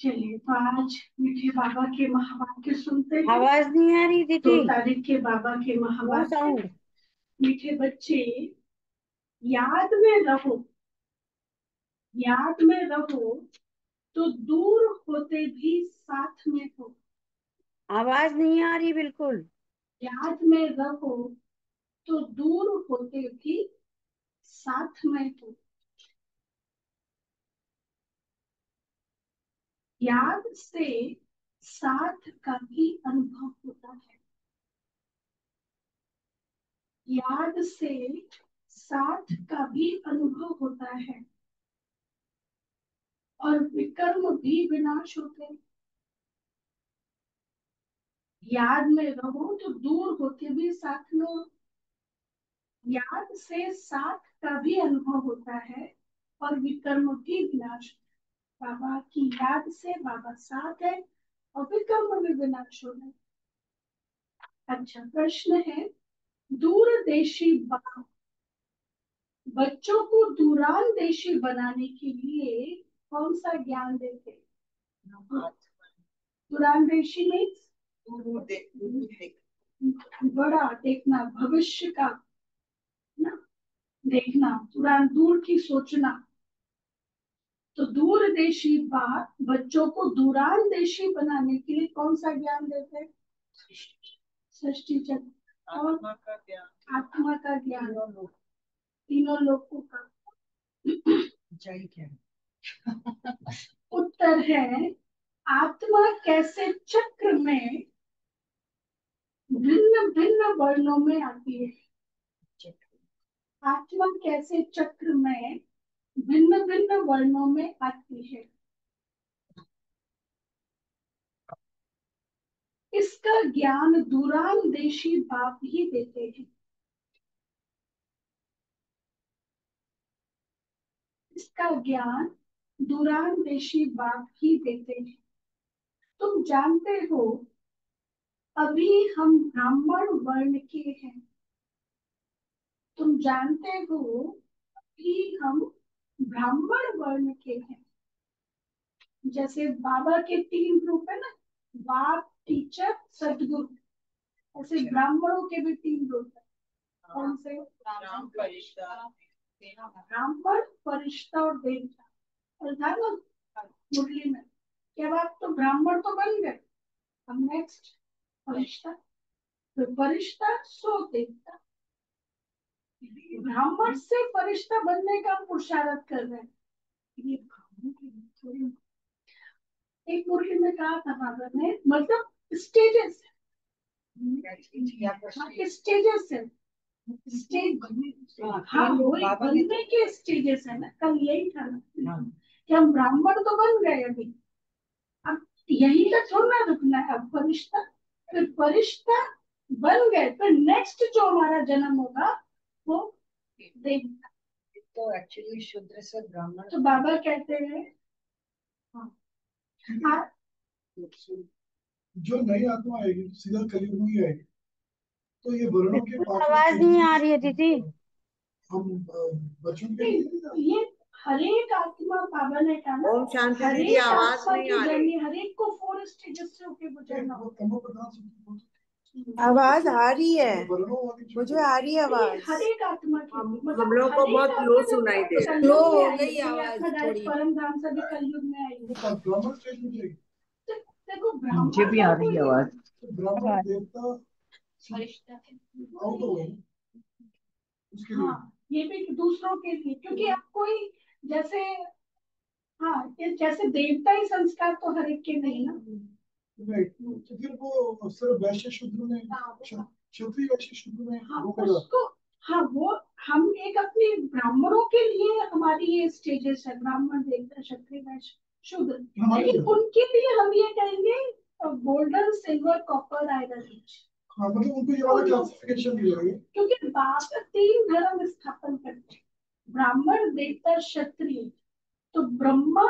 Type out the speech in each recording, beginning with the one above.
चलिए तो आज मीठे बाबा के महावाक्य सुनते हैं। आवाज नहीं आ रही दो दीदी। तारीख के बाबा के नो महावाक्य। साउंड। मीठे बच्चे, याद में रहो, याद में रहो तो दूर होते भी साथ में हो। आवाज नहीं आ रही बिल्कुल। याद में रहो तो दूर होते भी साथ में हो। याद से साथ का भी अनुभव होता है। याद से साथ का भी अनुभव होता है और विकर्म भी विनाश होते हैं। याद में रहो तो दूर होते भी साथ में हो। याद से साथ का भी अनुभव होता है और विकर्म भी विनाश। बाबा की याद से बाबा साथ है और विकर्म भी विनाश हो रहे। अच्छा प्रश्न है, दूरदेशी बाप बच्चों को दूरांदेशी बनाने के लिए कौन सा ज्ञान देते? दूरांदेशी मीन्स बड़ा देखना, भविष्य का ना देखना, दूर की सोचना। तो दूरदेशी बाप बच्चों को दूरांदेशी बनाने के लिए कौन सा ज्ञान देते हैं? सृष्टि चक्र और आत्मा का ज्ञान, तीनों लोगों का। उत्तर है, आत्मा कैसे चक्र में भिन्न भिन्न वर्णों में आती है। आत्मा कैसे चक्र में भिन्न भिन्न वर्णों में आती है, इसका ज्ञान दूरांदेशी बाप ही देते हैं। इसका ज्ञान दूरांदेशी बाप ही देते हैं। तुम जानते हो अभी हम ब्राह्मण वर्ण के हैं। तुम जानते हो अभी हम ब्राह्मण वर्ण के हैं। जैसे बाबा के तीन रूप है ना, बाप, टीचर, सदगुरु। ऐसे ब्राह्मणों के भी तीन रूप है। कौन से? ब्राह्मण, फरिश्ता और देवता। और था ना मुरली में, क्या बात, तो ब्राह्मण तो बन गए, अब नेक्स्ट फरिश्ता, फिर फरिश्ता सो देवता। ब्राह्मण से फरिश्ता बनने का हम पुरुषार्थ कर रहे हैं। ये ब्राह्मण की थोड़ी, एक मुरली में कहा था बाबा ने, मतलब स्टेजेस, स्टेजेस है, स्टेज। हाँ वही बनने के स्टेजेस है ना, कल यही था ना कि हम ब्राह्मण तो बन गए अभी, अब यही तो छोड़ना रुकना है। अब फरिश्ता, फिर फरिश्ता बन गए, फिर नेक्स्ट जो हमारा जन्म होगा वो देवता। तो एक्चुअली शूद्र से ब्राह्मण, तो बाबा कहते हैं हाँ, जो नई आत्मा आएगी सीधा कलयुग में ही आएगी। तो ये वर्णों के बिल्कुल पांचों आवाज नहीं आ रही है स्टेजेस दीदी। हम बच्चों के ये हरेक आत्मा, बाबा ने कहा ना, ओम शांति दीदी, हरेक आवाज आत्मा नहीं की आ रही। जर्नी, हरेक को 4 स्टेजेस से होके गुजरना होगा। आवाज आ रही है, मुझे आ रही है ये आवाज। हरेक आत्मा के लिए, हम मतलब लोग को हरेक बहुत आत्मा लो जब सुनाई दे रहा है। कलयुग लो में हो आएगी, गई कोई आवाज आत्मा डायरेक्ट थोड़ी। परम धाम से भी कलयुग में आएगी। तो देखो मुझे ब्राह्मण भी आ रही है आवाज। ब्राह्मण देवता फरिश्ता आउट हो गए उसके लिए। हाँ ये भी दूसरों के लिए, क्योंकि अब कोई जैसे, हाँ ये जैसे देवता ही संस्कार तो हर एक के नहीं ना। राइट, तो फिर वो सिर्फ वैश्य शूद्र में, क्षत्रिय वैश्य शूद्र में, हाँ उसको, हाँ वो हम एक अपने ब्राह्मणों के लिए हमारी ये स्टेजेस है, ब्राह्मण, देवता, क्षत्रिय, वैश्य, शूद्र। लेकिन उनके लिए हम ये कहेंगे गोल्डन, सिल्वर, कॉपर, आयरन। हाँ मतलब उनको ये वाला क्लासिफिकेशन मिलेगा, क्योंकि बाप 3 धर्म स्थापन करते हैं, ब्राह्मण, देवता, क्षत्रिय। तो Brahma,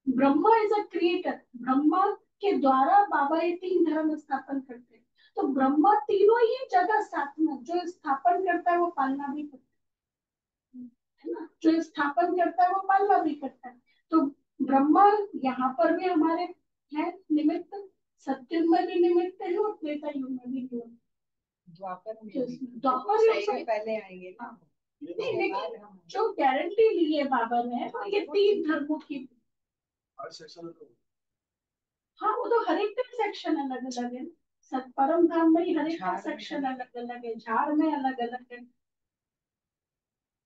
Brahma is a creator, Brahma के द्वारा बाबा ये 3 धर्म स्थापन करते हैं। तो ब्रह्मा तीनों ही जगह साथ में, जो स्थापन करता है वो पालना भी करता है ना, जो स्थापन करता है वो पालना भी करता है। तो ब्रह्मा यहाँ पर भी हमारे हैं निमित्त, सत्युग में भी निमित्त है और त्रेता युग में भी निमित्त। द्वापर युग से पहले आएंगे। हाँ। नहीं, लेकिन जो गारंटी ली है बाबा ने तो ये 3 धर्मों की। हाँ, वो तो हर एक का सेक्शन अलग अलग है। परम धाम में ही हर एक का सेक्शन अलग अलग है, झाड़ में अलग अलग है।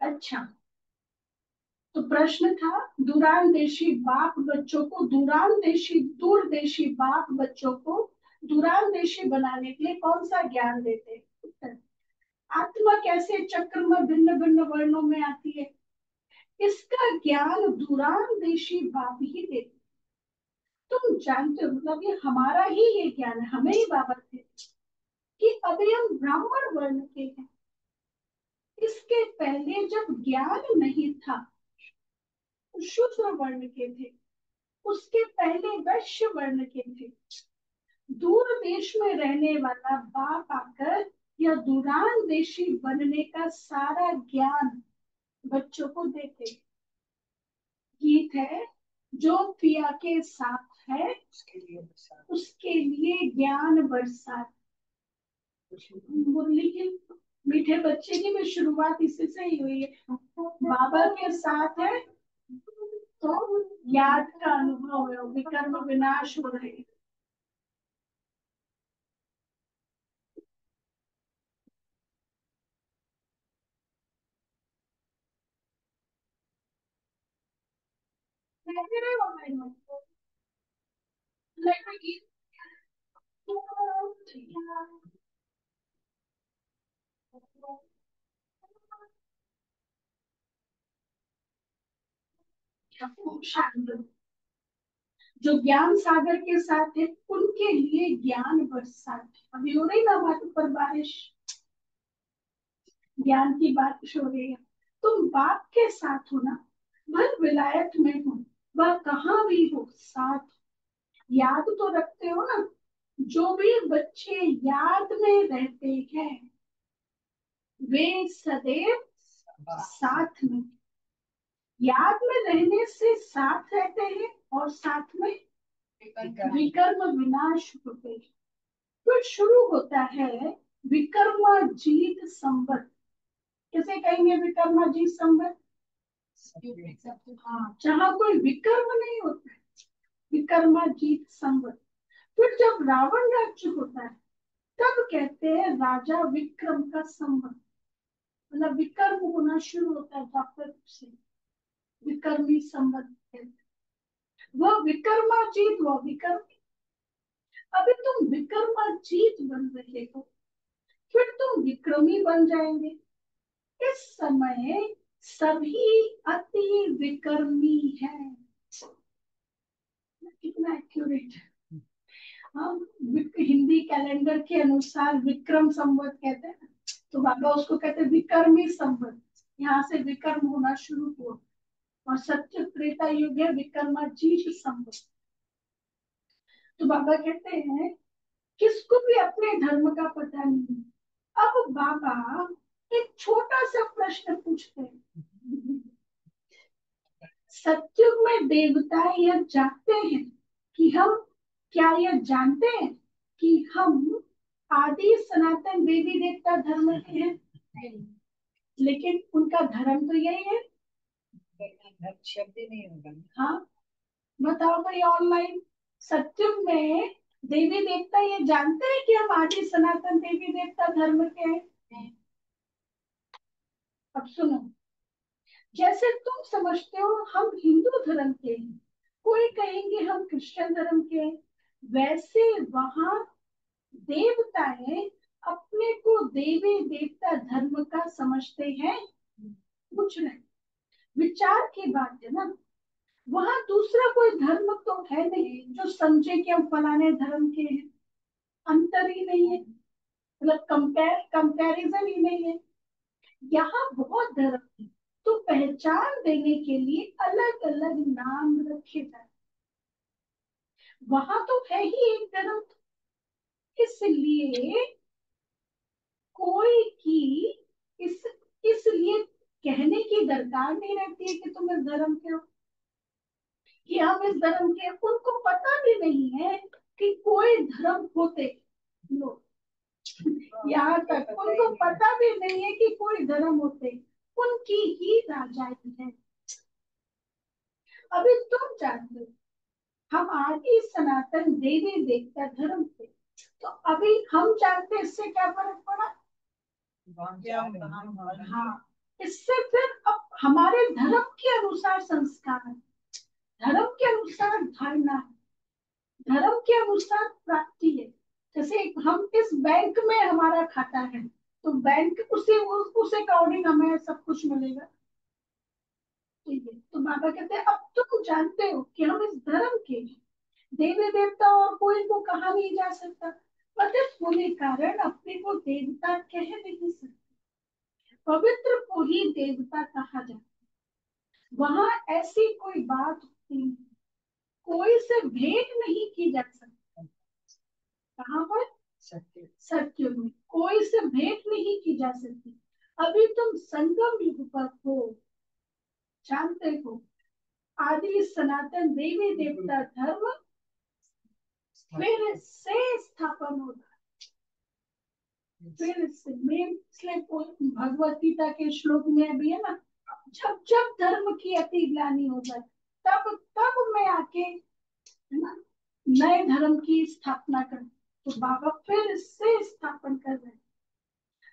अच्छा, तो प्रश्न था दूरदेशी बाप बच्चों को दूरदेशी बाप बच्चों को दूरदेशी बनाने के लिए कौन सा ज्ञान देते? उत्तर, आत्मा कैसे चक्र में भिन्न भिन्न वर्णों में आती है, इसका ज्ञान दूरदेशी बाप ही देते। तुम जानते हो, मतलब ये हमारा ही ये ज्ञान है, हमें ही बाबा थे कि अभी हम ब्राह्मण वर्ण के हैं। इसके पहले जब ज्ञान नहीं था शूद्र वर्ण के थे, उसके पहले वैश्य वर्ण के थे। दूर देश में रहने वाला बाप आकर या दूरान देशी बनने का सारा ज्ञान बच्चों को देते। गीत है, जो पिया के साथ है उसके लिए ज्ञान बरसात। मुरली के मीठे बच्चे की भी शुरुआत इसी से ही हुई है। बाबा के साथ है तो याद का अनुभव है, विकर्म विनाश हो रहे। जो ज्ञान सागर के साथ है उनके लिए ज्ञान बरसात। अभी हो रही ना हमारे ऊपर बारिश, ज्ञान की बारिश हो रही है। तुम बाप के साथ हो ना, भर विलायत में हो, वह कहाँ भी हो साथ। याद तो रखते हो ना, जो भी बच्चे याद में रहते हैं वे सदैव साथ में, याद में रहने से साथ रहते हैं और साथ में विकर्म विनाश होते हैं। फिर शुरू होता है विकर्माजीत संवत। किसे कहेंगे विकर्माजीत संवत? हाँ, जहाँ कोई विकर्म नहीं होता है, विकर्माजीत संवत। फिर जब रावण राज्य होता है तब कहते हैं राजा विक्रम का संवत, मतलब विकर्म होना शुरू होता है द्वापर से, विकर्मी संवत कहते हैं। वह विकर्माजीत, वह विकर्म। अभी तुम विकर्माजीत बन रहे हो, फिर तुम विक्रमी बन जाएंगे। इस समय सभी अति विकर्मी है। कितना एक्यूरेट है। हम हिंदी कैलेंडर के अनुसार विक्रम संवत कहते हैं, तो बाबा उसको कहते हैं विकर्मी संवत। यहाँ से विकर्म होना शुरू हुआ और सत्य त्रेता युग है विकर्माजीत संवत। तो बाबा कहते हैं किसको भी अपने धर्म का पता नहीं। अब बाबा एक छोटा सा प्रश्न पूछते हैं, सत्युग में देवता यह जानते हैं कि हम, क्या यह जानते हैं कि हम आदि सनातन देवी देवता धर्म के हैं? लेकिन उनका धर्म तो यही है। शब्द ही नहीं होगा। हाँ, बताओ भाई ऑनलाइन, सत्युग में देवी देवता ये जानते हैं कि हम आदि सनातन देवी देवता धर्म के हैं? अब सुनो, जैसे तुम समझते हो हम हिंदू धर्म के हैं, कोई कहेंगे हम क्रिश्चियन धर्म के हैं, वैसे वहां देवताएं अपने को देवी देवता धर्म का समझते हैं। कुछ नहीं, विचार की बात है ना। वहां दूसरा कोई धर्म तो है नहीं जो समझे कि हम फलाने धर्म के हैं। अंतर ही नहीं है, मतलब कंपैरिजन ही नहीं है। यहाँ बहुत धर्म है, तो पहचान देने के लिए अलग अलग नाम रखे जाते। वहां तो है ही एक धर्म, इसलिए कोई की इस इसलिए कहने की दरकार नहीं रहती है कि तुम इस धर्म के हो। कि हम इस धर्म के, उनको पता भी नहीं है कि कोई धर्म होते। लो, यहाँ तक उनको पता भी नहीं है कि कोई धर्म होते, उनकी ही राजाई है। अभी तुम जानते हो हम आदि सनातन देवी देवता धर्म थे, तो अभी हम जानते इससे क्या फर्क पड़ा। हाँ, इससे फिर अब हमारे धर्म के अनुसार संस्कार है, धर्म के अनुसार धारणा है, धर्म के अनुसार प्राप्ति है। जैसे हम इस बैंक में हमारा खाता है, तो बैंक उस अकॉर्डिंग हमें सब कुछ मिलेगा। ठीक है, तो बाबा कहते हैं अब तुम जानते हो कि हम इस धर्म के हैं। देवी देवता और कोई को कहा नहीं जा सकता, पतित होने कारण अपने को देवता कह नहीं सकते, पवित्र को ही देवता कहा जाता है। वहां ऐसी कोई बात होती नहीं, कोई से भेंट नहीं की जा सकती। कहाँ पर? सत्य में कोई से भेंट नहीं की जा सकती। अभी तुम संगम युग पर हो, जानते हो आदि सनातन देवी देवता धर्म फिर से स्थापन होता है। फिर से मैं इसलिए भगवत गीता के श्लोक में भी है ना, जब जब धर्म की अति ग्लानि हो जाए तब तब मैं आके, है ना, नए धर्म की स्थापना कर। तो बाबा फिर से स्थापन कर रहे हैं।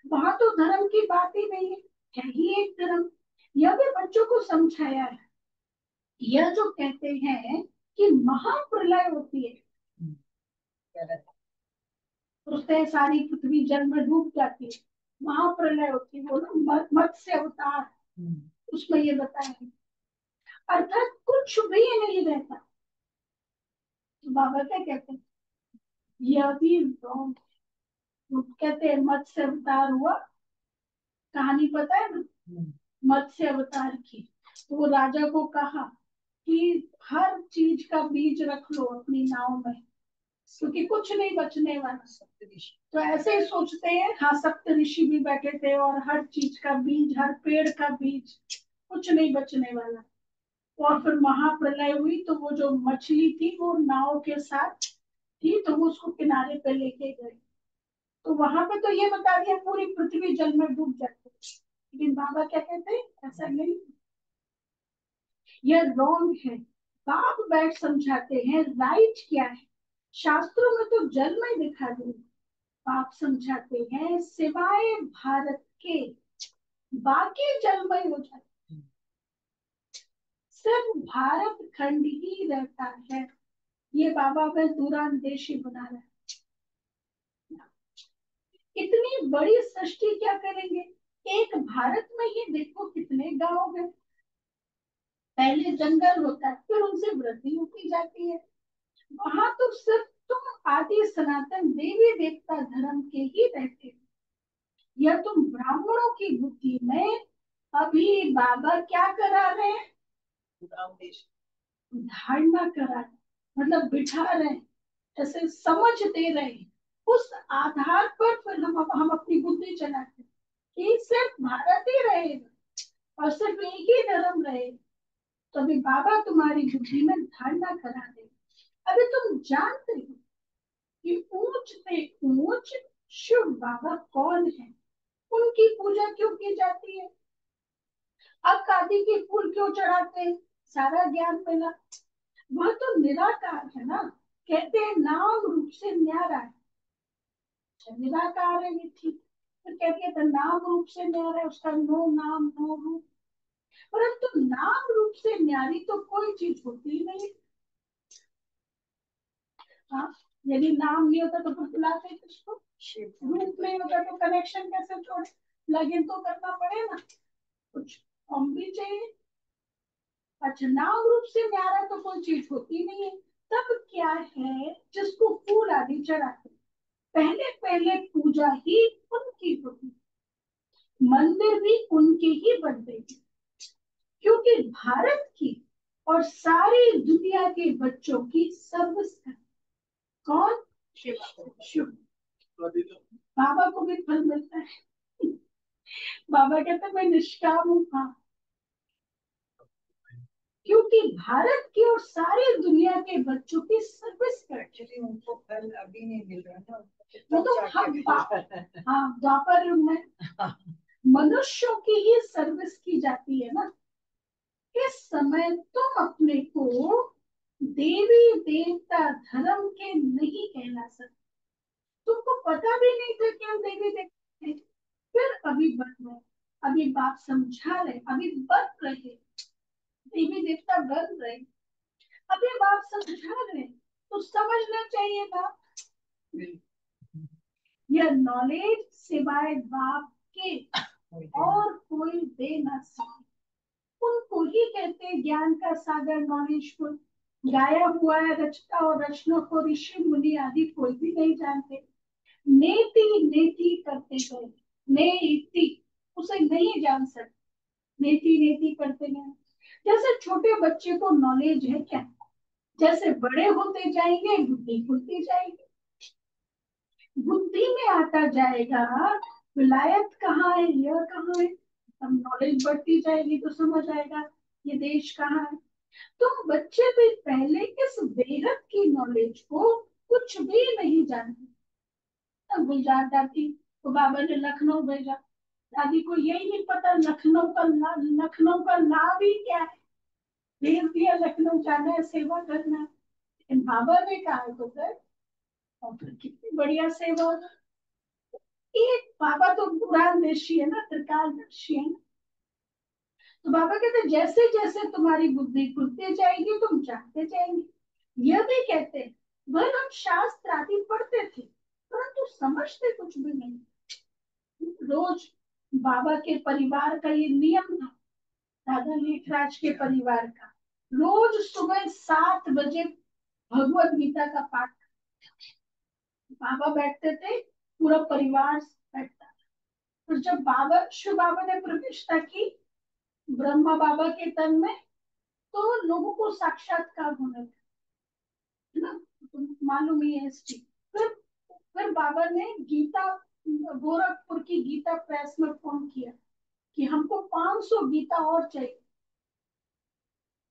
वहां तो धर्म की बात ही नहीं है ही एक धर्म। यह भी बच्चों को समझाया है। यह जो कहते हैं कि महाप्रलय होती है, उससे सारी पृथ्वी जल में डूब जाती है, महाप्रलय होती है, वो ना मत्स्य अवतार, उसमें ये बताया, अर्थात कुछ भी नहीं रहता। तो बाबा क्या कहते हैं, यह भी wrong है। कहते हैं मत्स्य अवतार हुआ, कहानी पता है ना मत्स्य अवतार की। तो वो राजा को कहा कि हर चीज का बीज रख लो अपनी नाव में, क्योंकि कुछ नहीं बचने वाला। तो ऐसे ही सोचते हैं, हाँ सप्त ऋषि भी बैठे थे और हर चीज का बीज, हर पेड़ का बीज, कुछ नहीं बचने वाला। और फिर महाप्रलय हुई तो वो जो मछली थी वो नाव के साथ थी, तो वो उसको किनारे पे लेके गए। तो वहां पे तो ये बता दिया पूरी पृथ्वी जल में डूब जाती है, लेकिन बाबा क्या कहते हैं ऐसा नहीं, यह रॉन्ग है। बाप बैठ समझाते हैं राइट क्या है। शास्त्रों में तो जल में दिखा दे, बाप समझाते हैं सिवाय भारत के बाकी जलमय हो जाते, सिर्फ भारत खंड ही रहता है। ये बाबा में दूरांदेशी बना रहा है। इतनी बड़ी सृष्टि क्या करेंगे, एक भारत में ही देखो कितने गांव हैं। पहले जंगल होता है, फिर उनसे वृद्धि होती जाती है। वहां तो सिर्फ तुम आदि सनातन देवी देवता धर्म के ही रहते हो। यह तुम ब्राह्मणों की बुद्धि में अभी बाबा क्या करा रहे हैं, धारणा करा रहे, मतलब बिठा रहे, ऐसे समझ दे रहे हैं। उस आधार पर फिर हम अपनी बुद्धि चलाते हैं कि सिर्फ भारत ही रहेगा और सिर्फ एक ही धर्म रहेगा। तो अभी बाबा तुम्हारी बुद्धि में धारणा करा दे। अभी तुम जानते हो कि ऊंच से ऊंच शिव बाबा कौन है, उनकी पूजा क्यों की जाती है, अब आदि के फूल क्यों चढ़ाते हैं, सारा ज्ञान मिला। वह तो निराकार है ना, कहते हैं नाम रूप से न्यारा है। निराकार है ये ठीक, तो कहते हैं नाम रूप से न्यारा है, उसका नो नाम नो रूप। परंतु तो नाम रूप से न्यारी तो कोई चीज होती ही नहीं। हाँ, यदि नाम नहीं होता तो फिर बुलाते किसको, रूप नहीं होता तो कनेक्शन कैसे छोड़े, लगिन तो करना पड़ेगा, कुछ हम भी चाहिए। अच्छा, नाम रूप से न्यारा तो कोई चीज होती नहीं है। तब क्या है जिसको फूल आदि चढ़ाते, पहले पहले पूजा ही उनकी होती, मंदिर भी उनके ही बनते थे, क्योंकि भारत की और सारी दुनिया के बच्चों की सर्विस कौन, शिव। बाबा को भी फल मिलता है। बाबा कहते मैं निष्काम हूँ, हाँ क्योंकि भारत की और सारी दुनिया के बच्चों की सर्विस कर, उनको फल अभी नहीं मिल रहा ना, वो तो हाँ द्वापर युग में मनुष्यों की ही सर्विस की जाती है ना। इस समय तुम अपने को देवी देवता धर्म के नहीं कहला सकते। तुमको पता भी नहीं था कि हम देवी देवता हैं, फिर अभी बन रहे, अभी बाप समझा रहे, अभी बन रहे, देवी देवता बन रहे, अभी बाप समझा रहे, तो समझना चाहिए था। यह नॉलेज सिवाय बाप के और कोई दे ना सके। उनको ही कहते हैं ज्ञान का सागर, नॉलेज को गाया हुआ है, रचता और रचना को ऋषि मुनि आदि कोई भी नहीं जानते। नेति नेति करते गए, नेति उसे नहीं जान सकते, नेति नेति करते गए। जैसे छोटे बच्चे को नॉलेज है क्या, जैसे बड़े होते जाएंगे बुद्धि खुलती जाएगी, बुद्धि में आता जाएगा विलायत कहाँ है, यह कहाँ है, अब नॉलेज बढ़ती जाएगी तो समझ आएगा ये देश कहाँ है। तो बच्चे भी पहले इस बेहद की नॉलेज को कुछ भी नहीं जानते। तब गुलजार दादी को बाबा ने लखनऊ भेजा, दादी को यही नहीं पता लखनऊ का लाभ ही क्या है, भेज दिया लखनऊ जाना है सेवा करना है। लेकिन बाबा ने कहा तो गए, और फिर कितनी बढ़िया सेवा हो। एक बाबा तो पुराणदर्शी है ना, त्रिकालदर्शी है ना। तो बाबा कहते जैसे जैसे तुम्हारी बुद्धि खुलती जाएगी तुम जानते जाएंगे। यह भी कहते हैं वह हम शास्त्र आदि पढ़ते थे परंतु समझते कुछ भी नहीं। रोज बाबा के परिवार का ये नियम था, दादा लेखराज के परिवार का, रोज सुबह 7 बजे भगवत गीता का पाठ बाबा बैठते थे, पूरा परिवार बैठता था। और जब बाबा शिव बाबा ने प्रतिष्ठा की ब्रह्मा बाबा के तन में, तो लोगों को साक्षात्कार होने लगा ना, तो मालूम ही है इसकी। फिर बाबा ने गीता, गोरखपुर की गीता प्रेस में फोन किया कि हमको 500 गीता और चाहिए।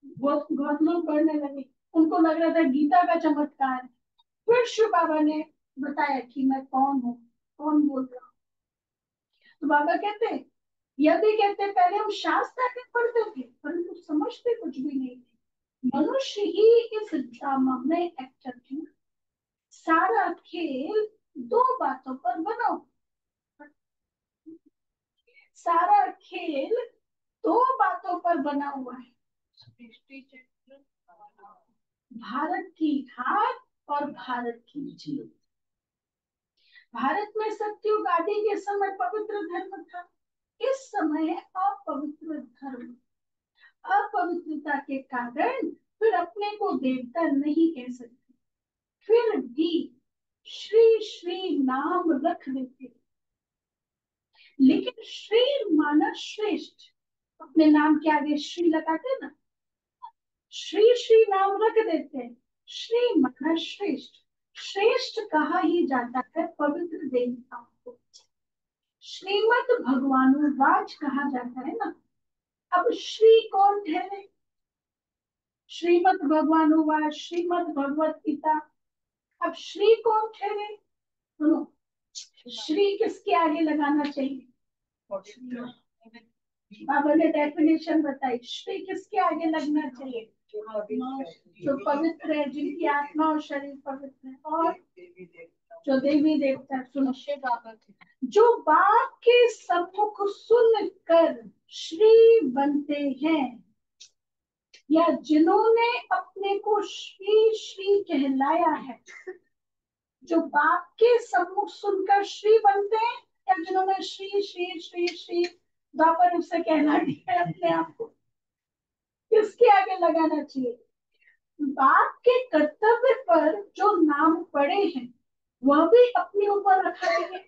बहुत लोग पढ़ने लगे, उनको लग रहा था गीता का चमत्कार है। फिर शिव बाबा ने बताया कि मैं कौन हूँ, कौन बोल रहा हूँ। तो बाबा कहते यदि कहते पहले हम शास्त्र आगे पढ़ते थे परंतु समझते कुछ भी नहीं थे। मनुष्य ही इस ड्रामा में एक्टर है। सारा खेल 2 बातों पर बना, सारा खेल 2 बातों पर बना हुआ है, भारत की हार और भारत की जीत। भारत में सत्युग आदि के समय पवित्र धर्म था, इस समय अपवित्र धर्म। अपवित्रता के कारण फिर अपने को देवता नहीं कह सकते, फिर भी श्री श्री नाम रख देते। लेकिन श्री माना श्रेष्ठ, अपने नाम के आगे श्री लगाते ना, श्री श्री नाम रख देते हैं। श्री माना श्रेष्ठ, श्रेष्ठ कहा ही जाता है पवित्र देवताओं को। श्रीमद भगवानुवाच कहा जाता है ना। अब श्री कौन ठहरे, श्रीमद भगवानुवाच, श्रीमद भगवत गीता, अब श्री कौन ठहरे। सुनो, श्री किसके आगे लगाना चाहिए, बाबा ने डेफिनेशन बताई, श्री किसके आगे लगना चाहिए, जो पवित्र है, जिनकी आत्मा और शरीर पवित्र है, और जो देवी देवता। सुनो, जो बाप के सम्मुख सुन कर श्री बनते हैं, या जिन्होंने अपने को श्री श्री कहलाया है, जो बाप के सम्मुख सुनकर श्री बनते हैं, या जिन्होंने श्री श्री श्री श्री द्वापर युग से कहला दिया है अपने आप को, किसके आगे लगाना चाहिए। बाप के कर्तव्य पर जो नाम पड़े हैं वह भी अपने ऊपर रखा गया।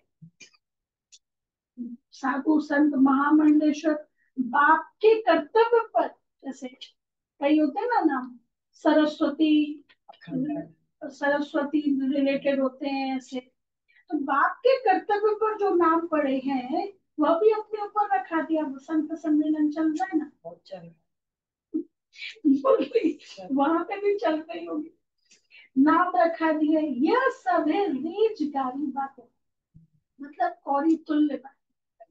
साधु संत महामंडलेश्वर बाप के कर्तव्य पर, जैसे कई होते हैं ना नाम, सरस्वती, सरस्वती रिलेटेड होते हैं ऐसे, तो बाप के कर्तव्य पर जो नाम पड़े हैं वह भी अपने ऊपर रखा दिया। संत सम्मेलन चल रहा है ना, वहां पे भी चल रही होगी। नाम रखा दिया, यह सब है रेजगारी बातें, मतलब कौड़ी तुल्य बात।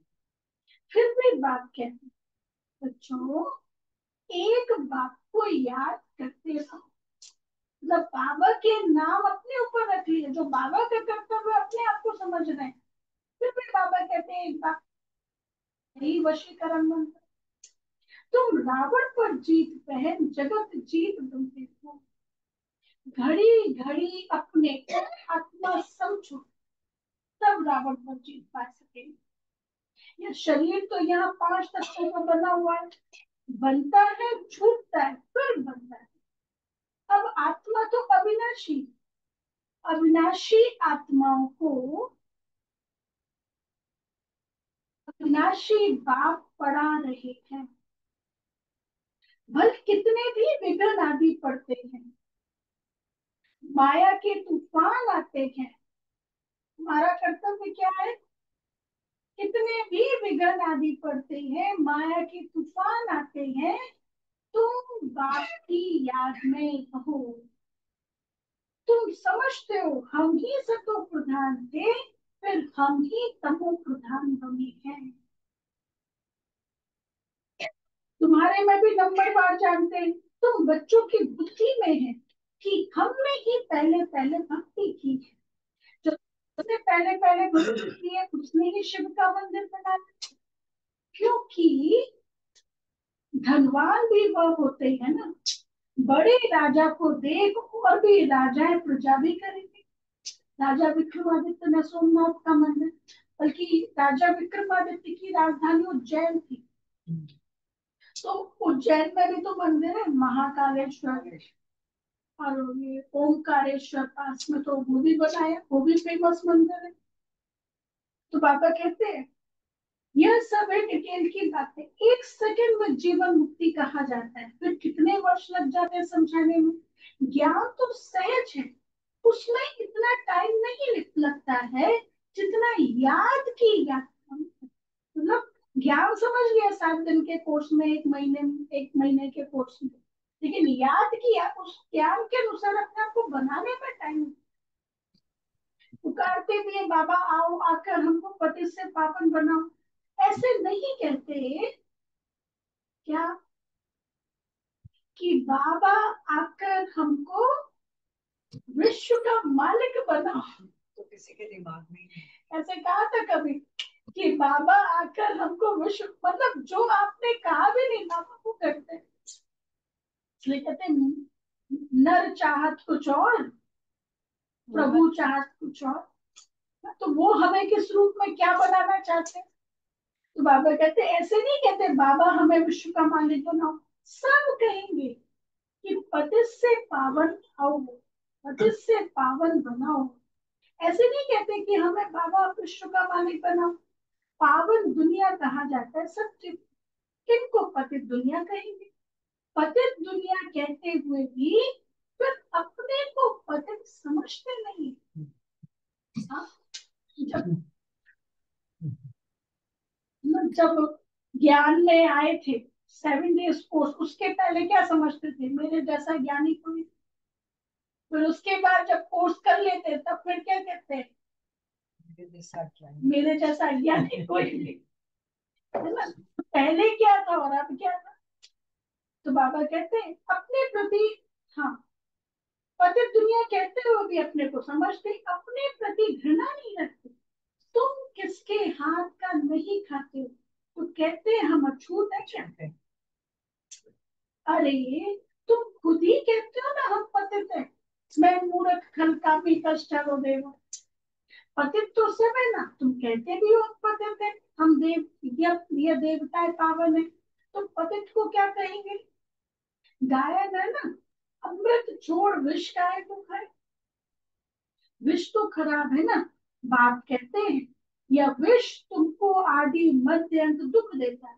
फिर भी बात कहती, बच्चों एक बात को याद करते रहो, मतलब बाबा के नाम अपने ऊपर रख लिए, जो बाबा का कर्तव्य अपने आप को समझ रहे हैं। फिर भी बाबा कहते हैं एक बात, यही वशीकरण मंत्र, तुम रावण पर जीत पहन जगत जीत तुम देखो, घड़ी घड़ी अपने आत्मा समझो, तब रावण पर जीत पा सकेंगे। ये शरीर तो यहाँ 5 तत्वों का बना हुआ है, बनता है, छूटता है, फिर बनता है। अब आत्मा तो अविनाशी, अविनाशी आत्माओं को अविनाशी बाप पढ़ा रहे हैं। भल कितने भी विघ्न आदि पड़ते हैं, माया के तूफान आते हैं, हमारा कर्तव्य क्या है? कितने भी विघ्न आदि पड़ते हैं, माया के तूफान आते हैं, तुम बाप की याद में रहो। तुम समझते हो हम ही सतो प्रधान थे, फिर हम ही तमो प्रधान बने हैं। तुम्हारे में भी नंबर बार जानते हैं, तुम बच्चों की बुद्धि में है कि हमने ही पहले पहले भक्ति की है। जो सबसे पहले पहले भक्ति की है उसने ही शिव का मंदिर बनाया, क्योंकि धनवान भी वह होते हैं ना, बड़े राजा को देख और भी राजाएं प्रजा भी करेंगे। राजा विक्रमादित्य ने सोमनाथ का मंदिर, बल्कि राजा विक्रमादित्य की राजधानी उज्जैन थी, तो उज्जैन में भी तो मंदिर है महाकालेश्वर, और ये ओमकारेश्वर पास में तो वो भी बनाया, वो भी फेमस मंदिर है। तो बाबा कहते हैं यह सब है डिटेल की बातें, 1 सेकंड में जीवन मुक्ति कहा जाता है, फिर कितने वर्ष लग जाते हैं समझाने में। ज्ञान तो सहज है, उसमें इतना टाइम नहीं लगता है जितना याद की यात्रा में। मतलब ज्ञान समझ लिया 7 दिन के कोर्स में, 1 महीने के कोर्स में, लेकिन याद किया उस ज्ञान के अनुसार अपने आप को बनाने में टाइम। पुकारते भी है बाबा आओ आकर हमको पति से पावन बनाओ, ऐसे नहीं कहते क्या कि बाबा आकर हमको विश्व का मालिक बनाओ। तो किसी के दिमाग में ऐसे कहा था कभी कि बाबा आकर हमको विश्व, मतलब जो आपने कहा भी नहीं बाबा वो करते, इसलिए कहते नर चाहत कुछ और प्रभु चाहत कुछ और, तो वो हमें किस रूप में क्या बनाना चाहते हैं। तो बाबा कहते ऐसे नहीं कहते बाबा हमें विश्व का मालिक बनाओ, सब कहेंगे कि पतित से पावन आओ, पतित से पावन बनाओ। ऐसे नहीं कहते कि हमें बाबा विश्व का मालिक बनाओ। पावन दुनिया कहा जाता है सत्य, किनको पतित दुनिया कहेंगे। पतित दुनिया कहते हुए भी फिर अपने को पतित समझते नहीं। हाँ? जब ज्ञान में आए थे 7 डेज कोर्स, उसके पहले क्या समझते थे? मेरे जैसा ज्ञानी कोई। फिर उसके बाद जब कोर्स कर लेते तब फिर क्या कहते हैं? मेरे जैसा ज्ञानी कोई नहीं, है ना? पहले क्या था और अब क्या था? तो बाबा कहते हैं अपने प्रति, हाँ, पतित दुनिया कहते हुए भी अपने को समझते, अपने प्रति घृणा नहीं रखते। तुम किसके हाथ का नहीं खाते हो तो कहते हैं हम अछूत है क्या? अरे तुम खुद ही कहते हो ना हम पतित है, मैं मूर्ख खल काफी कष्ट हो देव। पतित तो सब है ना, तुम कहते भी हो पतित है, हम देव, ये देवताएं पावन है, तो पतित को क्या कहेंगे? गायन है ना, अमृत छोड़ विष गाय को खाए, विष तो खराब है ना। बाप कहते हैं यह विष तुमको आदि मध्य अंत दुख देता है,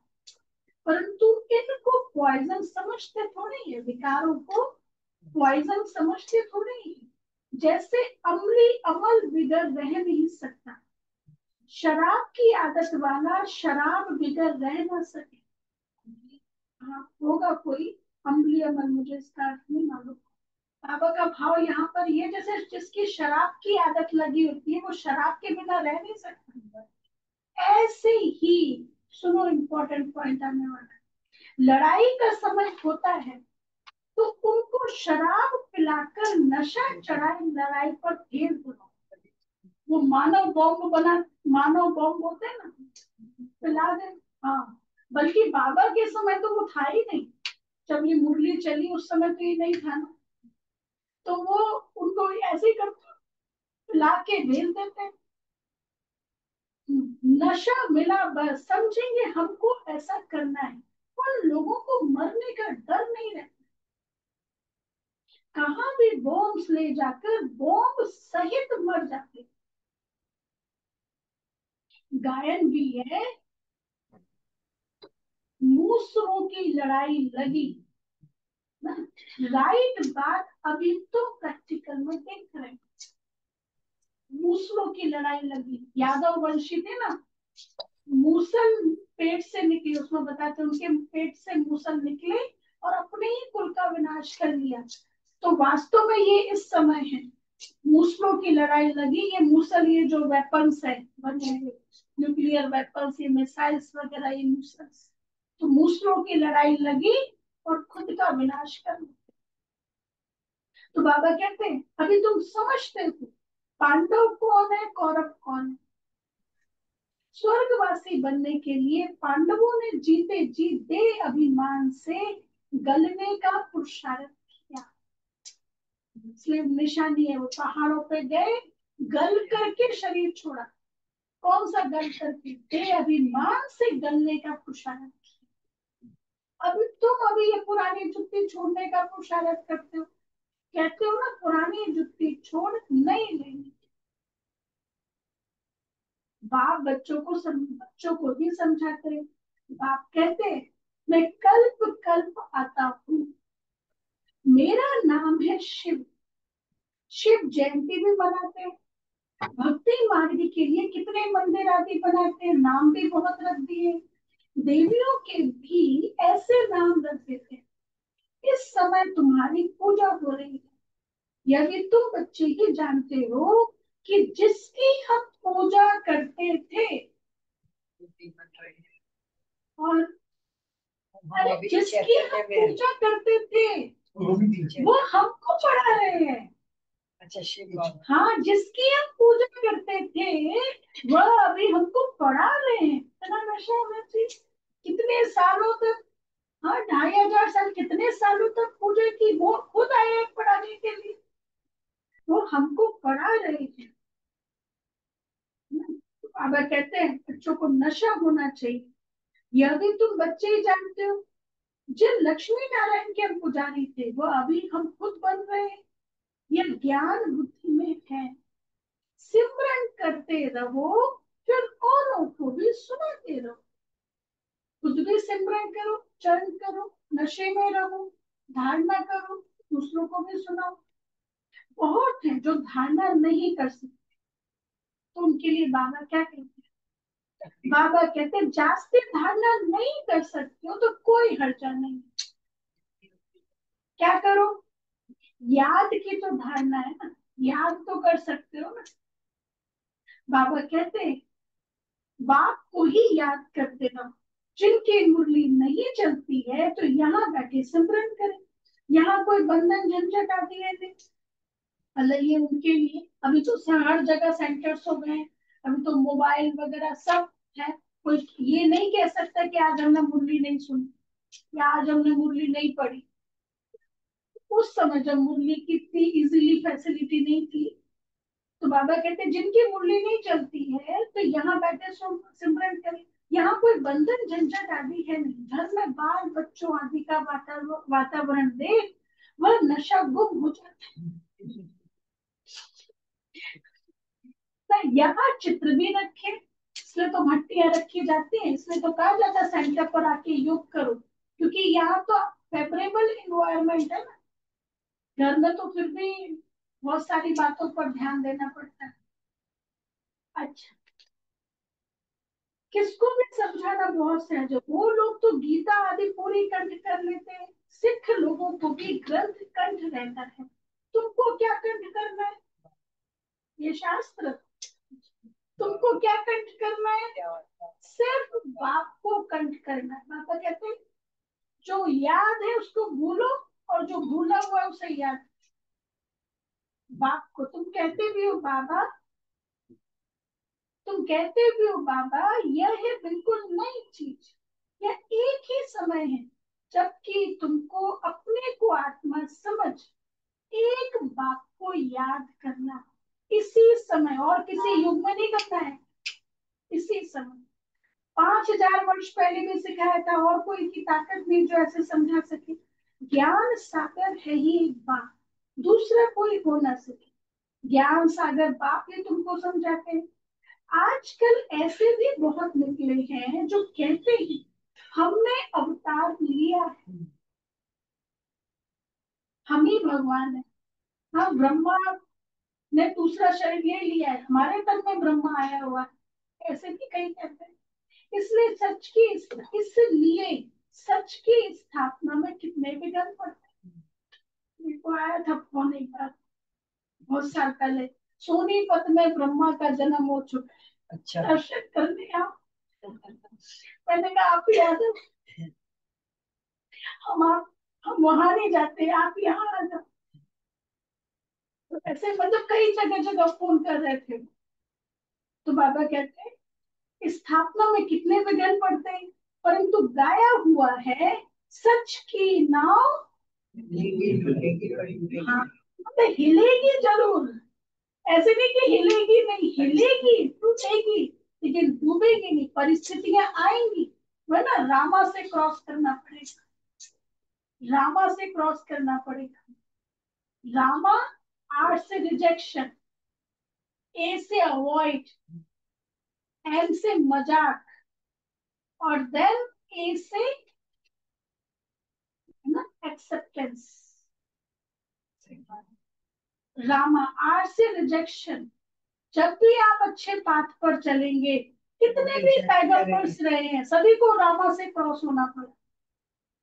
परंतु इनको पॉइजन समझते थोड़ी है, विकारों को पॉइजन समझते थोड़ी है। जैसे अमली अमल बिगड़ रह नहीं सकता, शराब की आदत वाला शराब बिगड़ रह ना सके। हाँ होगा कोई अम्बली अमल, मुझे इसका अर्थ नहीं मालूम। बाबा का भाव यहाँ पर ये, जैसे जिसकी शराब की आदत लगी होती है वो शराब के बिना रह नहीं सकता, ऐसे ही सुनो, इम्पोर्टेंट पॉइंट आने वाला, लड़ाई का समय होता है तो उनको शराब पिलाकर नशा चढ़ाए लड़ाई पर भेज दो। वो मानव बॉम्ब बना, मानव बॉम्ब होते हैं ना, पिला दे। हाँ, बल्कि बाबा के समय तो वो था ही नहीं, जब ये मुरली चली उस समय तो ये नहीं था ना, तो वो उनको ऐसे ही करते, पिला के भेज देते। नशा मिला बस समझेंगे हमको ऐसा करना है, उन लोगों को मरने का डर नहीं रहता, कहाँ भी बॉम्ब ले जाकर बॉम्ब सहित मर जाते। गायन भी है, मूसरों की लड़ाई लगी ना, राइट बात अभी तो प्रैक्टिकल में देख रहे हैं। मूसलों की लड़ाई लगी, यादव वंशी थे ना, मूसल पेट से निकले, उसमें बताते उनके पेट से मूसल निकले और अपने ही कुल का विनाश कर लिया। तो वास्तव में ये इस समय है, मूसलों की लड़ाई लगी। ये मूसल, ये जो वेपन्स है बने हुए, न्यूक्लियर वेपन्स, ये मिसाइल्स वगैरह, ये मूसल्स, तो मूसलों की लड़ाई लगी और खुद का विनाश कर लिया। तो बाबा कहते हैं अभी तुम समझते हो पांडव कौन है, कौरव कौन है। स्वर्गवासी बनने के लिए पांडवों ने जीते जी दे अभिमान से गलने का पुरुषार्थ किया, इसलिए निशानी है, वो पहाड़ों पे गए, गल करके शरीर छोड़ा। कौन सा गल करके, दे अभिमान से गलने का पुरुषार्थ किया। अभी तुम अभी ये पुरानी जुत्ती छोड़ने का पुरुषार्थ करते हो, कहते हो ना पुरानी जुत्ती छोड़ नई लेनी। बाप बच्चों को भी समझाते हैं। बाप कहते हैं मैं कल्प कल्प आता हूँ, मेरा नाम है शिव। शिव जयंती भी मनाते हैं, भक्ति मार्ग के लिए कितने मंदिर आदि बनाते हैं, नाम भी बहुत रख दिए। देवियों के भी ऐसे नाम रख देते हैं। इस समय तुम्हारी पूजा हो रही है, यदि तुम बच्चे ही जानते हो कि जिसकी हम पूजा करते थे, और अरे जिसकी हम पूजा करते थे वो हमको पढ़ा रहे हैं। अच्छा, शिव। हाँ, जिसकी हम पूजा करते थे वह अभी हमको पढ़ा रहे हैं। इतना नशा होना चाहिए, कितने सालों तक, हाँ 2500 साल, कितने सालों तक पूजा की, वो खुद आए हैं पढ़ाने के लिए, वो हमको पढ़ा रहे थे। बाबा कहते हैं बच्चों को नशा होना चाहिए, यह भी तुम बच्चे ही जानते हो। जिन लक्ष्मी नारायण के हम पुजारी थे वो अभी हम खुद बन रहे हैं, यह ज्ञान बुद्धि में है। सिमरन करते रहो, फिर औरों को भी सुनाते रहो। खुद भी सिमरन करो, चरण करो, नशे में रहो, धारणा करो, दूसरों को भी सुनाओ। बहुत है जो धारणा नहीं कर सकते, तो उनके लिए बाबा क्या कहते हैं, बाबा कहते हैं जास्ती धारणा नहीं कर सकते हो तो कोई हर्जा नहीं, क्या करो, याद की तो धारणा है ना, याद तो कर सकते हो ना। बाबा कहते हैं बाप को ही याद करते रहो, जिनकी मुरली नहीं चलती है तो यहाँ बैठे सिमरन करें। यहाँ कोई बंधन झंझट आती है नहीं, मतलब ये उनके लिए अभी तो हर जगह सेंटर्स हो गए हैं, अभी तो मोबाइल वगैरह सब है। कोई ये नहीं कह सकता कि आज हमने मुरली नहीं सुनी या आज हमने मुरली नहीं पढ़ी। उस समय जब मुरली की इतनी इजीली फैसिलिटी नहीं थी, तो बाबा कहते जिनकी मुरली नहीं चलती है तो यहाँ बैठे सिमरन करें। यहाँ कोई बंधन झंझट आदि है नहीं, घर में बाल बच्चों आदि का वातावरण देख वह नशा गुम हो जाता है। तो यहाँ चित्र भी रखे, इसलिए तो भट्टियां रखी जाती है, इसलिए तो कहा जाता है सेंटर पर आके योग करो, क्योंकि यहाँ तो फेवरेबल इन्वायरमेंट है ना। घर में तो फिर भी बहुत सारी बातों पर ध्यान देना पड़ता है। अच्छा, किसको भी समझाना बहुत सहज है, वो लोग तो गीता आदि पूरी कर लेते हैं, सिख लोगों को भी ग्रंथ कंठ रहता है, तुमको क्या कंठ करना है? ये शास्त्र। तुमको क्या कंठ करना है? सिर्फ बाप को कंठ करना है। बाबा कहते हैं जो याद है उसको भूलो, और जो भूला हुआ है उसे याद। बाप को तुम कहते भी हो बाबा, तुम कहते भी हो बाबा, यह है बिल्कुल नई चीज, यह एक ही समय है जबकि तुमको अपने को आत्मा समझ एक बाप को याद करना इसी समय, और किसी युग में नहीं करना है, इसी समय। 5000 वर्ष पहले भी सिखाया था, और कोई की ताकत नहीं जो ऐसे समझा सके। ज्ञान सागर है ही एक बाप, दूसरा कोई हो ना सके। ज्ञान सागर बाप ही तुमको समझाते हैं। आजकल ऐसे भी बहुत निकले हैं जो कहते हैं हमने अवतार लिया है, हम ही भगवान है। हाँ, ब्रह्मा ने दूसरा शरीर ले लिया है, हमारे तन में ब्रह्मा आया हुआ है, ऐसे भी कई कहते हैं। इसलिए इसलिए सच की स्थापना में कितने विघ्न पड़ते हैं। मेरे को आया था फोन एक बार, बहुत साल पहले, सोनीपत में ब्रह्मा का जन्म हो चुका है, अच्छा दर्शन करने आओ। मैंने कहा आप याद है, हम वहां नहीं जाते, आप यहाँ आ जाओ। तो ऐसे मतलब कई जगह जगह फोन कर रहे थे। तो बाबा कहते हैं स्थापना में कितने विघ्न पड़ते हैं, परंतु गाया हुआ है सच की नाव। हाँ, मतलब हिलेगी जरूर, ऐसे नहीं कि हिलेगी नहीं, हिलेगी टूटेगी, लेकिन डूबेगी नहीं। परिस्थितियां आएंगी, वह ना रामा से क्रॉस करना पड़ेगा, रामा से क्रॉस करना पड़ेगा। रामा, आर से रिजेक्शन, ए से अवॉइड, एम से मजाक, और देन ए से ना एक्सेप्टेंस। रामा, आर से रिजेक्शन। जब भी आप अच्छे पाथ पर चलेंगे, कितने भी पैगंबर्स रहे हैं, सभी को रामा से क्रॉस होना पड़ा।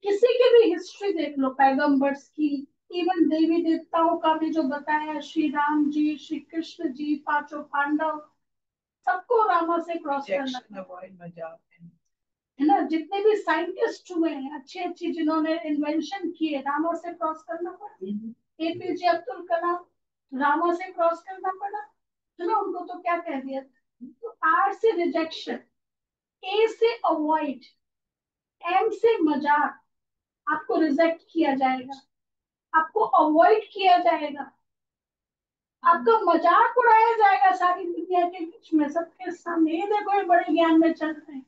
किसी की भी हिस्ट्री देख लो पैगंबर्स की, इवन देवी देवताओं का भी जो बताया, श्री राम जी, श्री कृष्ण जी, पांचों पांडव, सबको रामा से क्रॉस करना है ना। जितने भी साइंटिस्ट हुए हैं अच्छे अच्छे, जिन्होंने इन्वेंशन किए, रामा से क्रॉस करना पड़ा। एपीजे अब्दुल कलाम, रामा से क्रॉस करना पड़ा, है ना। उनको तो क्या कह दिया, तो आर से रिजेक्शन, ए से अवॉइड, एम से मजाक, आपको रिजेक्ट किया जाएगा, आपको अवॉइड किया जाएगा, आपका मजाक उड़ाया जाएगा सारी दुनिया के बीच में, सबके सामने। ये देखो ये बड़े ज्ञान में चल रहे हैं,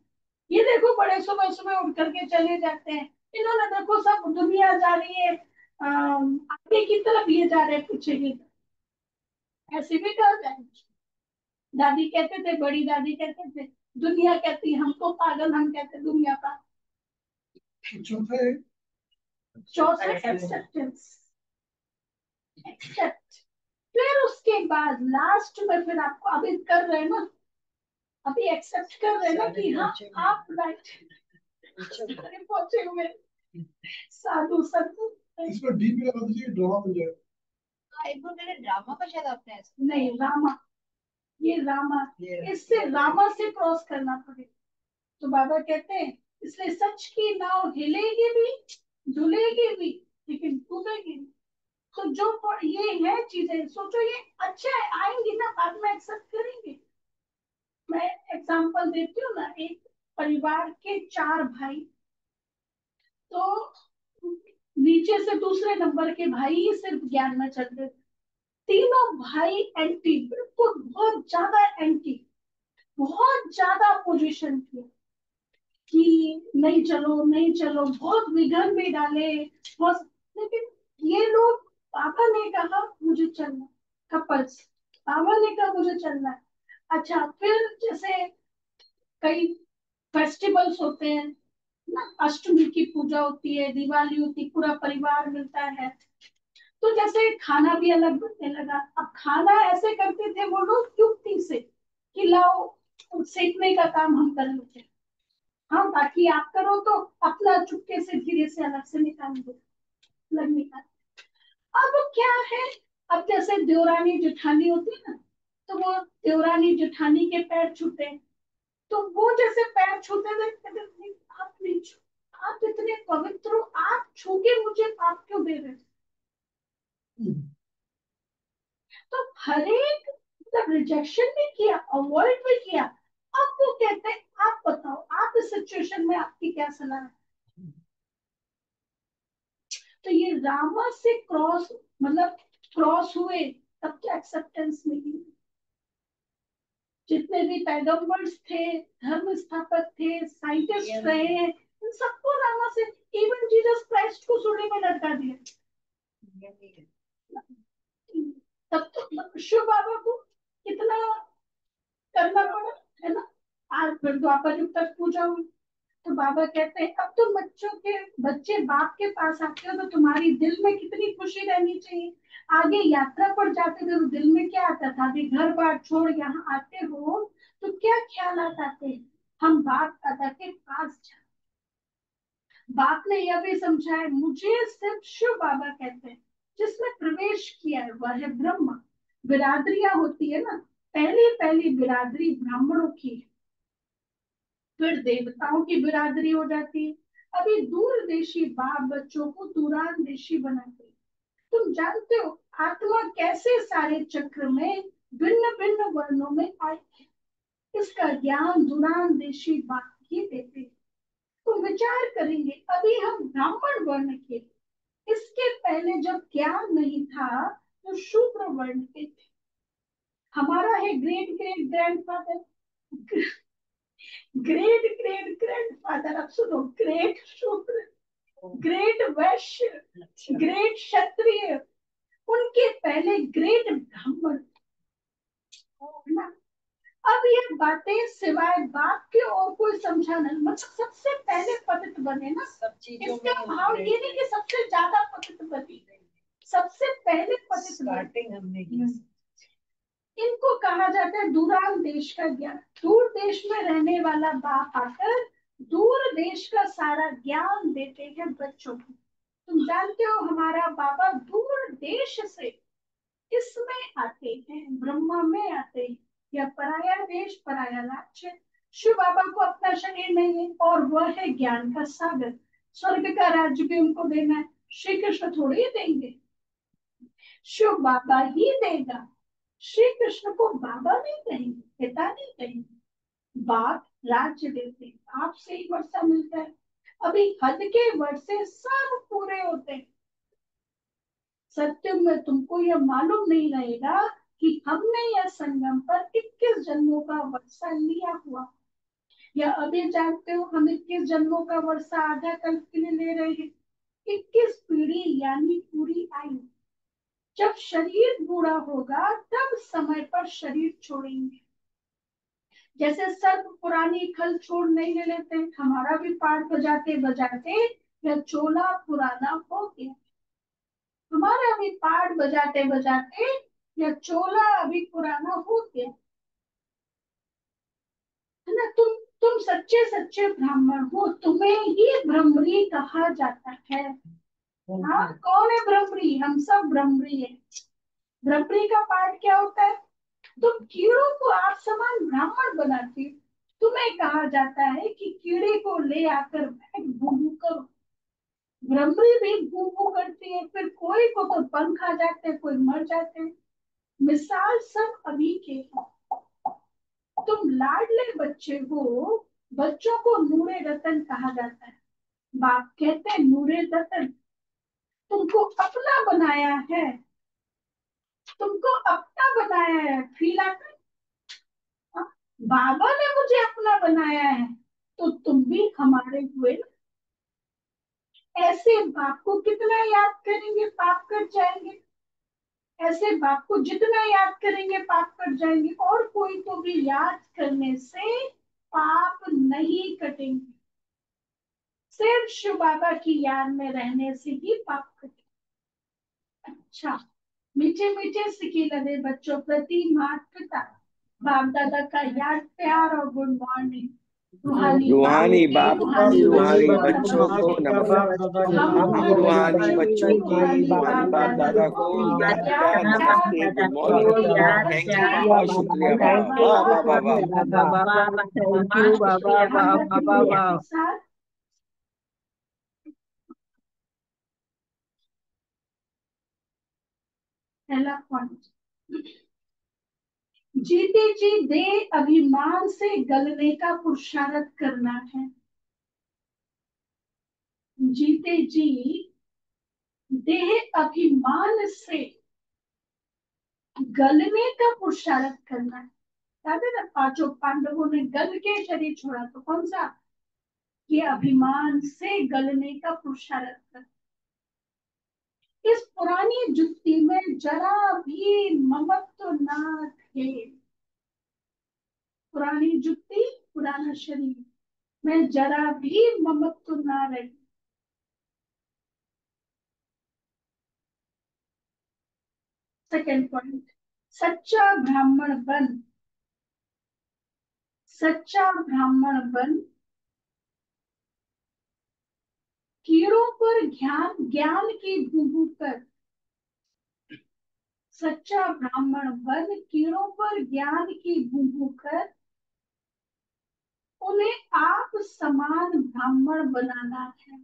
ये देखो बड़े सुबह सुबह उठ करके चले जाते हैं, इन्होंने देखो सब दुनिया जा रही है आगे की तरफ, ये जा रहे हैं पीछे की तरफ। ऐसे भी कहा जाए, दादी कहते थे, बड़ी दादी कहते थे, दुनिया कहती है हमको पागल, हम कहते दुनिया पागल। चौथा एक्सेप्टेंस, एक्सेप्ट। फिर उसके बाद लास्ट में फिर आपको अभी कर रहे हैं ना, अभी एक्सेप्ट कर रहे हैं ना कि हाँ आप राइट पहुंचे हुए साधु संत। इसमें डी भी लगा दीजिए, ड्रामा बन जाएगा। एक बार मैंने ड्रामा का शायद आपने नहीं, रामा, ये रामा, इससे रामा से क्रॉस करना पड़ेगा। तो बाबा कहते हैं इसलिए सच की नाव हिलेगी भी, धुलेगी भी, लेकिन डूबेगी नहीं। तो जो ये है चीजें, सोचो ये अच्छा है, आएंगी ना, बाद में एक्सेप्ट करेंगे। मैं एग्जांपल देती हूँ ना, एक परिवार के 4 भाई, तो नीचे से दूसरे नंबर के भाई ही सिर्फ ज्ञान में चल रहे थे। तीनों भाई एंटी, बिल्कुल बहुत ज्यादा एंटी, बहुत ज्यादा पोजीशन थी कि नहीं चलो नहीं चलो, बहुत विघ्न भी डाले बहुत। लेकिन ये लोग, पापा ने कहा मुझे चलना, कपल्स, पापा ने कहा मुझे चलना है। अच्छा, फिर जैसे कई फेस्टिवल्स होते हैं ना, अष्टमी की पूजा होती है, दिवाली होती है, पूरा परिवार मिलता है, तो जैसे खाना भी अलग बनने लगा। अब खाना ऐसे करते थे वो लोग युक्ति से कि लाओ सेकने का काम हम कर लेते हैं, हाँ बाकी आप करो, तो अपना चुपके से धीरे से अलग से निकाल दो। लगने का। अब क्या है, अब जैसे देवरानी जेठानी होती है ना, तो वो देवरानी जेठानी के पैर छूते हैं, तो वो जैसे पैर छूते थे, कहते नहीं, आप नहीं छू, आप इतने पवित्र हो, आप छू के मुझे पाप क्यों दे रहे थे? तो हर एक मतलब रिजेक्शन भी किया, अवॉइड भी किया। अब वो कहते हैं आप बताओ, आप इस सिचुएशन में आपकी क्या सलाह है? तो ये रामा से क्रॉस मतलब क्रॉस हुए, तब क्या एक्सेप्टेंस मिली। जितने भी पैगंबर्स थे, धर्म स्थापक थे, साइंटिस्ट रहे हैं, इन सबको रामा से, इवन जीसस क्राइस्ट को सूली में लटका दिया। तब तो शिव बाबा को कितना करना पड़ा, है ना। आज फिर द्वापर युग तक पूजा हुई, तो बाबा कहते हैं अब तुम बच्चे बाप के पास आते हो तो तुम्हारी दिल में कितनी खुशी रहनी चाहिए। आगे यात्रा पर जाते थे तो दिल में क्या आता था, अभी घर बार छोड़ यहाँ आते हो तो क्या ख्यालात आते हैं, हम बाप दादा के पास जाते। बाप ने यह भी समझाया, मुझे सिर्फ शिव बाबा कहते हैं, जिसने प्रवेश किया है वह है ब्रह्म। बिरादरियां होती है ना, पहली पहली बिरादरी ब्राह्मणों की है, फिर देवताओं की बिरादरी हो जाती है, अभी दूरदेशी बाप बच्चों को दूरांदेशी बनाते हैं। तुम जानते हो आत्मा कैसे सारे चक्र में भिन्न भिन्न वर्णों में आई है, इसका ज्ञान दूरांदेशी बाप ही देते हैं। तो विचार करेंगे, अभी हम ब्राह्मण वर्ण के, इसके पहले जब ज्ञान नहीं था तो शूद्र वर्ण के थे। हमारा है great great grandfather, great great grandfather, अब सुनो, ग्रेट शूद्र, ग्रेट वैश्य, ग्रेट क्षत्रिय, उनके पहले ग्रेट ब्राह्मण, है ना। अब ये बातें सिवाय बाप के और कोई समझाना, मतलब सबसे पहले पतित बने ना, सब चीजों इसका भाव ये नहीं कि सबसे ज्यादा पतित बने, सबसे पहले पतित स्टार्टिंग हमने की। इनको कहा जाता है दूरान देश का ज्ञान। दूर देश में रहने वाला बाप आकर दूर देश का सारा ज्ञान देते हैं बच्चों को। तुम जानते हो हमारा बाबा दूर देश से इसमें आते हैं, ब्रह्मा में आते हैं, या पराया देश पराया राज्य। शिव बाबा को अपना शरीर नहीं है और वह है ज्ञान का सागर, स्वर्ग का राज्य भी उनको देना है, श्री कृष्ण थोड़ी ही देंगे, शिव बाबा ही देगा। श्री कृष्ण को बाबा नहीं कहेंगे, पिता नहीं कहेंगे, बाप राज्य देते, बाप से ही वर्षा मिलता है। अभी हद के वर्षे सब पूरे होते हैं। सत्य में तुमको यह मालूम नहीं रहेगा कि हमने यह संगम पर 21 जन्मों का वर्षा लिया हुआ, या अभी जानते हो हम 21 जन्मों का वर्षा आधा कल्प के लिए ले रहे हैं। 21 पीढ़ी यानी पूरी आयु। जब शरीर बूढ़ा होगा तब समय पर शरीर छोड़ेंगे। जैसे सर्प पुरानी खल छोड़ नहीं ले लेते, हमारा भी पाठ बजाते बजाते यह चोला पुराना हो गया, हमारा भी पाठ बजाते बजाते यह चोला अभी पुराना हो गया, है ना। तुम सच्चे सच्चे ब्राह्मण हो, तुम्हें ही भ्रमरी कहा जाता है। हाँ, कौन है भ्रमरी? हम सब भ्रमरी है। भ्रमरी का पाठ क्या होता है? तुम कीड़ों को आप समान ब्राह्मण बनाते हो, तुम्हें कहा जाता है कि कीड़े को ले आकर बैठ भूमू करो। भ्रमरी भी भूमू करती है, फिर कोई को तो पंख आ जाते हैं, कोई मर जाते हैं। मिसाल सब अभी के हैं। तुम लाडले बच्चे हो, बच्चों को नूरे रतन कहा जाता है। बाप कहते हैं नूरे रतन, तुमको अपना बनाया है, तुमको अपना बनाया है, फील आता है? हाँ, बाबा ने मुझे अपना बनाया है तो तुम भी हमारे हुए ना। ऐसे बाप को कितना याद करेंगे पाप कट जाएंगे, ऐसे बाप को जितना याद करेंगे पाप कट जाएंगे, और कोई तो भी याद करने से पाप नहीं कटेंगे, सिर्फ शिव बाबा की याद में रहने से ही पाप कटे। अच्छा, मीठे मीठे सिकी लगे बच्चों प्रति माता पिता बाप दादा का याद प्यार और गुड मॉर्निंग। रूहानी बाप की रूहानी बच्चों को नमन। हम रूहानी बच्चों को रूहानी बाप दादा को याद प्यार नमस्ते गुड मॉर्निंग थैंक यू बहुत शुक्रिया बाबा वाह वाह वाह वाह। थैंक यू बाबा, वाह वाह वाह। पहला पॉइंट, जीते जी दे अभिमान से गलने का पुरुषार्थ करना है। जीते जी देह अभिमान से गलने का पुरुषार्थ करना है। याद है ना, पांचों पांडवों ने गल के शरीर छोड़ा, तो कौन सा? ये अभिमान से गलने का पुरुषार्थ करना। इस पुरानी जुत्ती में जरा भी ममत्व ना थे। पुरानी जुत्ती, पुराना शरीर में जरा भी ममत्व ना रहे। सेकेंड पॉइंट, सच्चा ब्राह्मण बन। सच्चा ब्राह्मण बन, कीड़ों पर ज्ञान ज्ञान की बूंद कर। सच्चा ब्राह्मण बन, कीड़ों पर ज्ञान की बूंद कर, उन्हें आप समान ब्राह्मण बनाना है।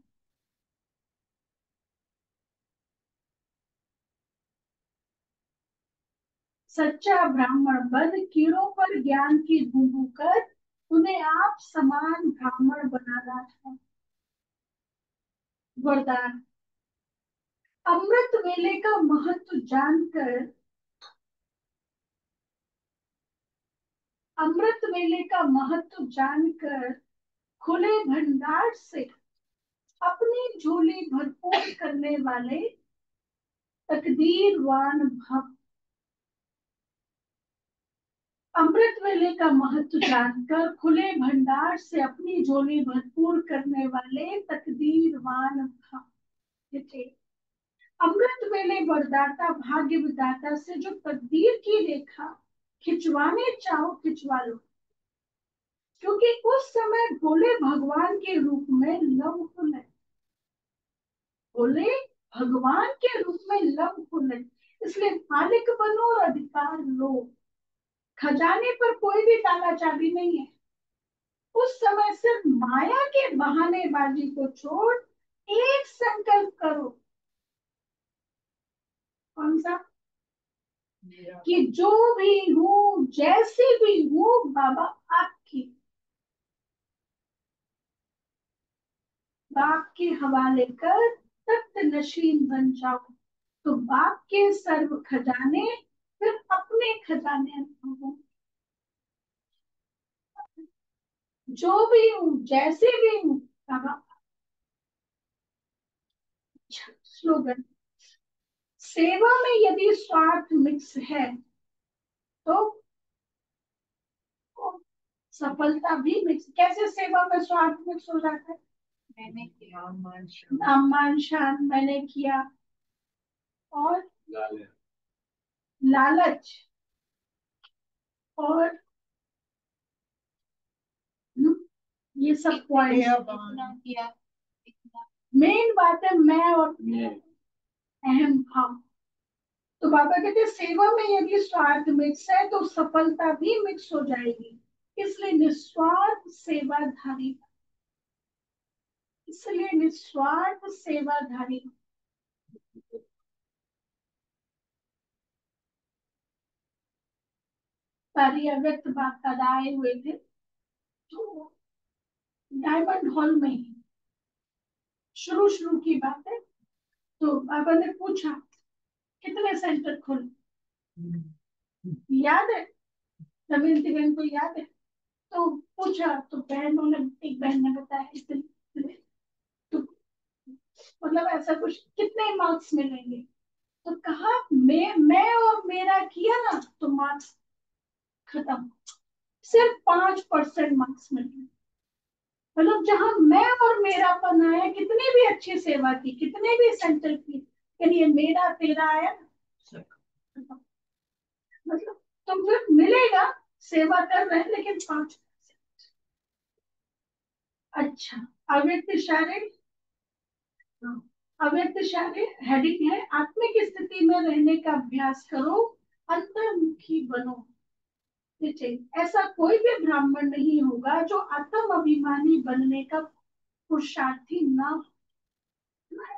सच्चा ब्राह्मण बन, कीड़ों पर ज्ञान की बूंद कर, उन्हें आप समान ब्राह्मण बनाना है। वरदान, अमृत वेले का महत्व जानकर, अमृत वेले का महत्व जानकर खुले भंडार से अपनी झोली भरपूर करने वाले तकदीरवान भक्त। अमृत वेले का महत्व जानकर खुले भंडार से अपनी झोली भरपूर करने वाले तकदीरवान भक्त। अमृत वेले वरदाता भाग्य विधाता से जो तकदीर की रेखा खिंचवाने चाहो खिंचवा लो, क्योंकि उस समय भोले भगवान के रूप में लव है। भोले भगवान के रूप में लव है, इसलिए मालिक बनो और अधिकार लो। खजाने पर कोई भी ताला चाबी नहीं है। उस समय सिर्फ माया के बहानेबाजी को छोड़ एक संकल्प करो। कौन सा? कि जो भी हूँ जैसी भी हूँ बाबा आपकी, बाप के हवाले कर तख्त नशीन बन जाओ। तो बाप के सर्व खजाने फिर अपने खजाने हो। जो भी हूँ जैसे भी हूँ बाबा। स्लोगन, सेवा में यदि स्वार्थ मिक्स है तो सफलता भी मिक्स। कैसे सेवा में स्वार्थ मिक्स हो जाता है? मैंने किया, सम्मान शान मैंने किया, और लालच, और ये सब पॉइंट। मेन बात है मैं और अहम भाव। तो बाबा कहते हैं सेवा में यदि स्वार्थ मिक्स है तो सफलता भी मिक्स हो जाएगी। इसलिए निस्वार्थ सेवाधारी, इसलिए निस्वार्थ सेवाधारी। सारी अव्यक्त बात आए हुए थे तो डायमंड हॉल में ही शुरू शुरू की बात है। तो बाबा ने पूछा कितने सेंटर खोले, याद है? दमयंती बहन को याद है? तो पूछा तो बहनों ने, एक बहन ने बताया इतने। तो मतलब ऐसा कुछ, कितने मार्क्स मिलेंगे? तो कहा मैं और मेरा किया ना तो मार्क्स खत्म, सिर्फ 5% मार्क्स मिल गए। मतलब जहां मैं और मेरापन आया, कितनी भी अच्छी सेवा की, कितने भी सेंटर की, लेकिन ये मेरा तेरा आया ना, मतलब तुम फिर मिलेगा, सेवा कर रहे हैं लेकिन 5%। अच्छा, अव्यक्त इशारे। हाँ, अव्यक्त इशारे हेडिंग है, आत्मिक स्थिति में रहने का अभ्यास करो, अंतर्मुखी बनो। ठीक है, ऐसा कोई भी ब्राह्मण नहीं होगा जो आत्म अभिमानी बनने का पुरुषार्थी ना हो।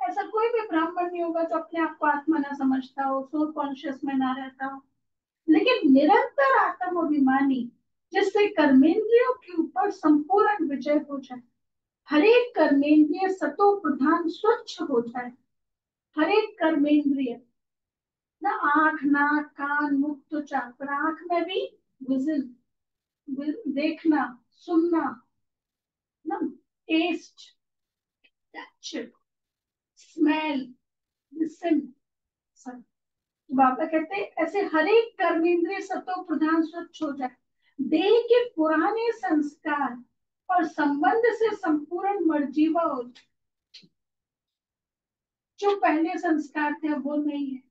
ऐसा कोई भी ब्राह्मण नहीं होगा जो अपने आप को आत्मा ना समझता हो, सोल कॉन्शियस में ना रहता हो, लेकिन निरंतर आत्म अभिमानी, जिससे कर्मेंद्रियों के ऊपर संपूर्ण विजय हो जाए, हर एक कर्मेंद्रिय सतो प्रधान स्वच्छ हो जाए, हर एक कर्मेंद्रिय ना, आंख नाक कान मुख त्वचा, पर आंख में भी विजन, देखना सुनना ना, टेस्ट टच स्मेल लिसन। बाबा कहते हैं ऐसे हर एक कर्मेंद्रिय सतो प्रधान स्वच्छ हो जाए, देह के पुराने संस्कार और संबंध से संपूर्ण मर्जीवा हो जाए। जो पहले संस्कार थे वो नहीं है,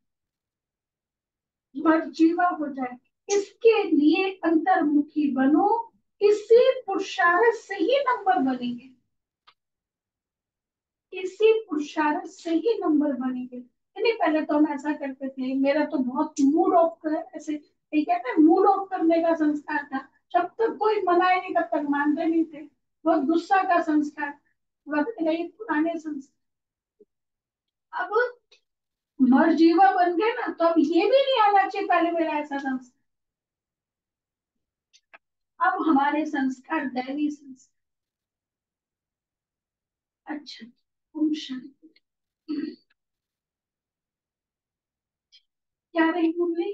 मर्जीवा हो जाए, इसके लिए अंतर्मुखी बनो, इसी पुरुषार्थ से ही नंबर बनेंगे, इसी पुरुषार्थ से ही नंबर बनेंगे। नहीं, पहले तो हम ऐसा करते थे, मेरा तो बहुत मूड ऑफ कर, ऐसे ये कहते हैं मूड ऑफ करने का संस्कार था, जब तक कोई मनाए नहीं तब तक मानते नहीं थे, बहुत गुस्सा का संस्कार, वही पुराने संस्कार। अब मर्जीवा बन गए ना, तो अब ये भी नहीं आना चाहिए पहले मेरा ऐसा संस्कार। अब हमारे संस्कार दैवी संस्कार। अच्छा, ओम शांति। क्या रही मुरली?